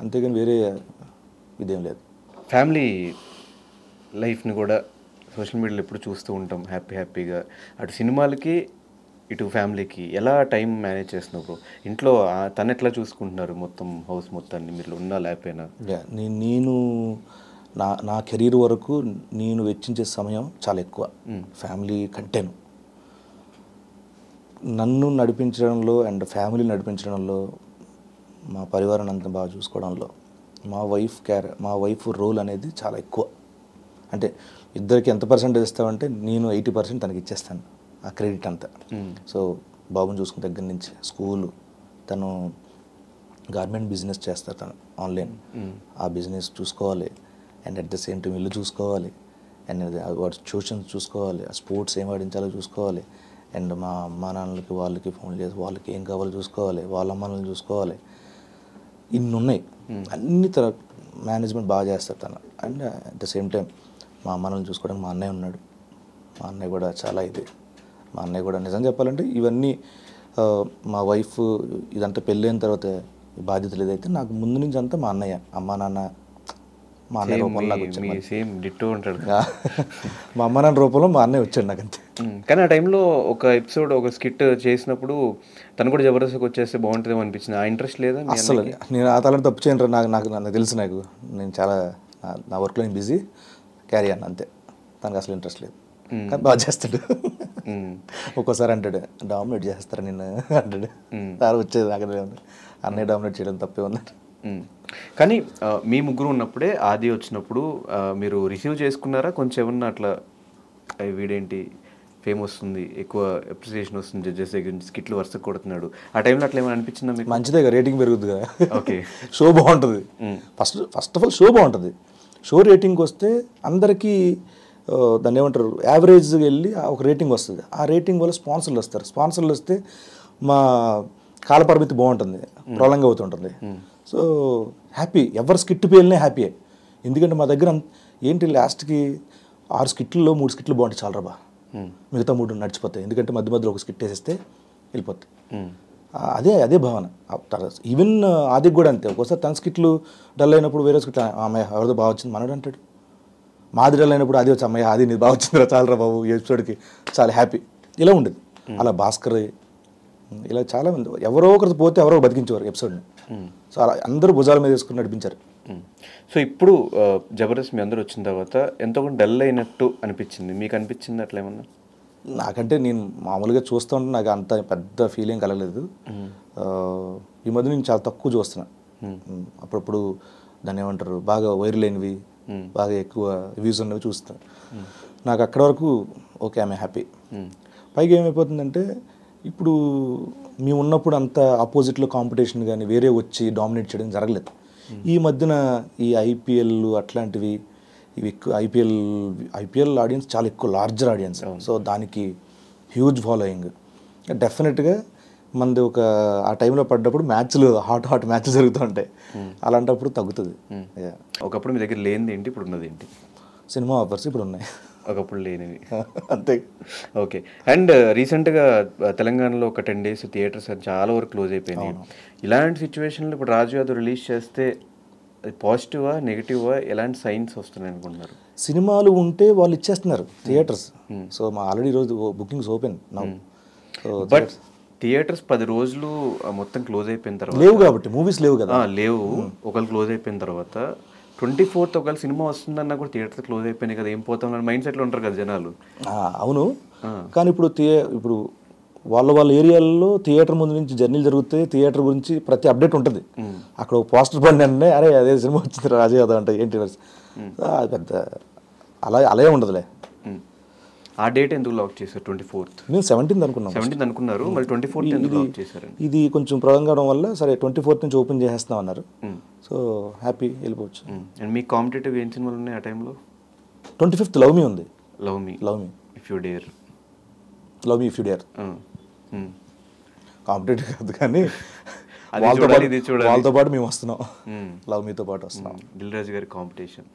అంతేగాని వేరే ఇదేం లేదు. ఫ్యామిలీ లైఫ్ని కూడా సోషల్ మీడియాలో ఎప్పుడు చూస్తూ ఉంటాం హ్యాపీగా. అటు సినిమాలకి ఇటు ఫ్యామిలీకి ఎలా టైం మేనేజ్ చేస్తున్నావు బ్రో? ఇంట్లో తను ఎట్లా చూసుకుంటున్నారు మొత్తం హౌస్ మొత్తాన్ని, మీరు ఉన్నా లేకపోయినా? నేను నా కెరీర్ వరకు నేను వెచ్చించే సమయం చాలా ఎక్కువ ఫ్యామిలీ కంటేను. నన్ను నడిపించడంలో అండ్ ఫ్యామిలీ నడిపించడంలో, మా పరివారాన్ని అంతా బాగా చూసుకోవడంలో మా వైఫ్ రోల్ అనేది చాలా ఎక్కువ. అంటే ఇద్దరికి ఎంత పర్సెంటేజ్ ఇస్తామంటే నేను 80% తనకి ఇచ్చేస్తాను ఆ క్రెడిట్ అంతా. సో బాబుని చూసుకున్న దగ్గర నుంచి స్కూలు, తను గార్మెంట్ బిజినెస్ చేస్తారు, తను ఆన్లైన్, ఆ బిజినెస్ చూసుకోవాలి. And at the same time ఇల్లు చూసుకోవాలి, అండ్ వాటి ట్యూషన్స్ చూసుకోవాలి, ఆ స్పోర్ట్స్ ఏం ఆడించాలో చూసుకోవాలి, అండ్ మా అమ్మా నాన్నలకి వాళ్ళకి ఫోన్ చేసి వాళ్ళకి ఏం కావాలో చూసుకోవాలి, వాళ్ళ అమ్మ నాన్నలు చూసుకోవాలి. ఇన్ని ఉన్నాయి, అన్ని తన మేనేజ్మెంట్ బాగా చేస్తారు తను. And at the same time మా అమ్మ నాన్నలు చూసుకోవడానికి మా అన్నయ్య ఉన్నాడు. మా అన్నయ్య కూడా చాలా మా అన్నయ్య కూడా నిజం చెప్పాలంటే ఇవన్నీ మా వైఫ్ ఇదంతా పెళ్ళైన తర్వాత ఈ బాధ్యతలు ఏదైతే నాకు ముందు నుంచి అంతా మా అన్నయ్య, అమ్మా నాన్న, మా అన్నయ్య రూపంలో సేమ్ డిట్టో ఉంటాడు. మా అమ్మ నాన్న రూపంలో మా అన్నయ్య వచ్చాడు నాకు అంతే. కానీ ఆ టైంలో ఒక ఎపిసోడ్, ఒక స్కిట్ చేసినప్పుడు తను కూడా జబర్దస్త్కి వచ్చేస్తే బాగుంటుందేమో అనిపించింది. ఆ ఇంట్రెస్ట్ లేదా అసలు? నేను ఆ తలని తప్పు చేయను, నాకు తెలుసు. నేను చాలా నా వర్క్లో నేను బిజీ, క్యారీ అన్న అంతే. తనకు అసలు ఇంట్రెస్ట్ లేదు, కానీ బాగా చేస్తాడు. ఒక్కోసారి అంటాడు డామినేట్ చేస్తారా నిన్ను అంటాడు. సార్ వచ్చేది నాకు అన్నయ్య డామినేట్ చేయడం తప్పే ఉందంట. కానీ మీ ముగ్గురు ఉన్నప్పుడే ఆది వచ్చినప్పుడు మీరు రిసీవ్ చేసుకున్నారా? కొంచెం ఏమన్నా అట్లా వీడేంటి ఫేమ్ వస్తుంది, ఎక్కువ అప్రిసియేషన్ వస్తుంది జడ్జెస్ దగ్గర నుంచి, స్కిట్లు వరుస కొడుతున్నాడు, ఆ టైంలో అట్లా ఏమైనా అనిపించిందా మీకు? మంచిదే, రేటింగ్ పెరుగుద్ది కదా. ఓకే, షో బాగుంటుంది. ఫస్ట్ ఆఫ్ ఆల్ షో బాగుంటుంది. షో రేటింగ్కి వస్తే అందరికీ దాన్ని ఏమంటారు, యావరేజ్గా వెళ్ళి ఒక రేటింగ్ వస్తుంది. ఆ రేటింగ్ వల్ల స్పాన్సర్లు వస్తారు. స్పాన్సర్లు వస్తే మా కాలపరిమితి బాగుంటుంది, ప్రొలాంగ్ అవుతుంటుంది. సో హ్యాపీ, ఎవరు స్కిట్ పేలినే హ్యాపీయే. ఎందుకంటే మా దగ్గర ఏంటి లాస్ట్కి 6 స్కిట్లలో 3 స్కిట్లు బాగుంటాయి చాలా రా, మిగతా 3 నడిచిపోతాయి. ఎందుకంటే మధ్య మధ్యలో ఒక స్కిట్ వేసేస్తే వెళ్ళిపోతాయి. అదే భావన. ఈవెన్ ఆదికి కూడా అంతే. ఒక్కోసారి తన స్కిట్లు డల్ అయినప్పుడు వేరే స్కిట్ అమ్మాయి ఎవరిదో బాగా వచ్చింది మనడు అంటాడు. మాది డల్ అయినప్పుడు అది వచ్చి అమ్మాయి అది నీది బాగా వచ్చిందిరా చాలరా బాబు ఎపిసోడ్కి చాలా హ్యాపీ, ఇలా ఉండేది. అలా భాస్కర్ ఇలా చాలామంది ఎవరో ఒకరు పోతే ఎవరో బతికించేవారు ఎపిసోడ్ని. సో అలా అందరూ భుజాల మీద వేసుకుని నడిపించారు. సో ఇప్పుడు జబర్దస్త్ మీ అందరూ వచ్చిన తర్వాత ఎంతో కొంత డల్ అయినట్టు అనిపించింది, మీకు అనిపించింది అట్లా ఏమన్నా? నాకంటే నేను మామూలుగా చూస్తూ ఉంటే నాకు అంత పెద్ద ఫీలింగ్ కలగలేదు. ఈ మధ్య నేను చాలా తక్కువ చూస్తున్నా. అప్పుడప్పుడు దాన్ని ఏమంటారు, బాగా వైరల్ అయినవి, బాగా ఎక్కువ వ్యూస్ ఉన్నవి చూస్తాను. నాకు అక్కడ వరకు ఓకే, ఐఎమ్ హ్యాపీ. పైగా ఏమైపోతుందంటే ఇప్పుడు మేము ఉన్నప్పుడు అంత ఆపోజిట్లో కాంపిటీషన్ కానీ వేరే వచ్చి డామినేట్ చేయడం జరగలేదు. ఈ మధ్యన ఈ ఐపీఎల్ అట్లాంటివి ఇవి ఎక్కువ, ఐపీఎల్ ఆడియన్స్ చాలా ఎక్కువ, లార్జర్ ఆడియన్స్. సో దానికి హ్యూజ్ ఫాలోయింగ్. డెఫినెట్గా మనది ఒక ఆ టైంలో పడ్డప్పుడు మ్యాచ్లు హాట్ మ్యాచ్లు జరుగుతూ ఉంటాయి. అలాంటప్పుడు తగ్గుతుంది. ఒకప్పుడు మీ దగ్గర లేనిది ఏంటి, ఇప్పుడు ఉన్నది ఏంటి? సినిమా ఆఫర్స్ ఇప్పుడు ఉన్నాయి, ఒకప్పుడు లేనివి అంతే. ఓకే. అండ్ రీసెంట్గా తెలంగాణలో ఒక 10 days థియేటర్స్ చాలా వరకు క్లోజ్ అయిపోయినాయి. ఇలాంటి సిచ్యువేషన్లో ఇప్పుడు రాజు యాదవ్ రిలీజ్ చేస్తే అది పాజిటివా నెగిటివా, ఎలాంటి సైన్స్ వస్తున్నాయి అనుకుంటున్నారు? సినిమాలు ఉంటే వాళ్ళు ఇచ్చేస్తున్నారు థియేటర్స్. సో మా ఆల్రెడీ ఈరోజు bookings open now. But theatres 10 రోజులు మొత్తం క్లోజ్ అయిపోయిన తర్వాత లేవు కాబట్టి, మూవీస్ లేవు కదా. లేవు. ఒకళ్ళు క్లోజ్ అయిపోయిన తర్వాత 24th ఒకవేళ సినిమా వస్తుందన్నా కూడా థియేటర్ క్లోజ్ అయిపోయినాయి కదా, ఏం పోతాం అని మైండ్ సెట్లో ఉంటారు కదా జనాలు. అవును, కానీ ఇప్పుడు వాళ్ళ ఏరియాల్లో థియేటర్ ముందు నుంచి జర్నీలు జరుగుతాయి. థియేటర్ గురించి ప్రతి అప్డేట్ ఉంటుంది. అక్కడ ఒక పోస్టర్ పడిన వెంటనే అరే అదే సినిమా వచ్చింది రాజు యాదవ్ అంటే ఏంటి అది పెద్ద అలాగే ఉండదులే. ఆ డేట్ ఎందుకు లాక్ చేశారు? 24th. నేను 17th అనుకున్నాను. 17th అనుకున్నారు, మళ్ళీ 24th ఎందుకు లాక్ చేశారు? ఇది కొంచెం ప్రొలాంగ్ అవడం వల్ల సరే 24th నుంచి ఓపెన్ చేసేస్తాం అన్నారు. సో హ్యాపీ, వెళ్ళిపోవచ్చు. అండ్ మీ కాంపిటేటివ్ ఏం సినిమాలు ఉన్నాయి ఆ టైంలో? 25th లవ్ మీ ఉంది. Love me if you dare. Competitive కాదు కానీ వాళ్ళతో పాటు మేము వస్తున్నాం. లవ్ మీతో పాటు వస్తున్నాం. దిల్ రాజు గారి కాంపిటీషన్.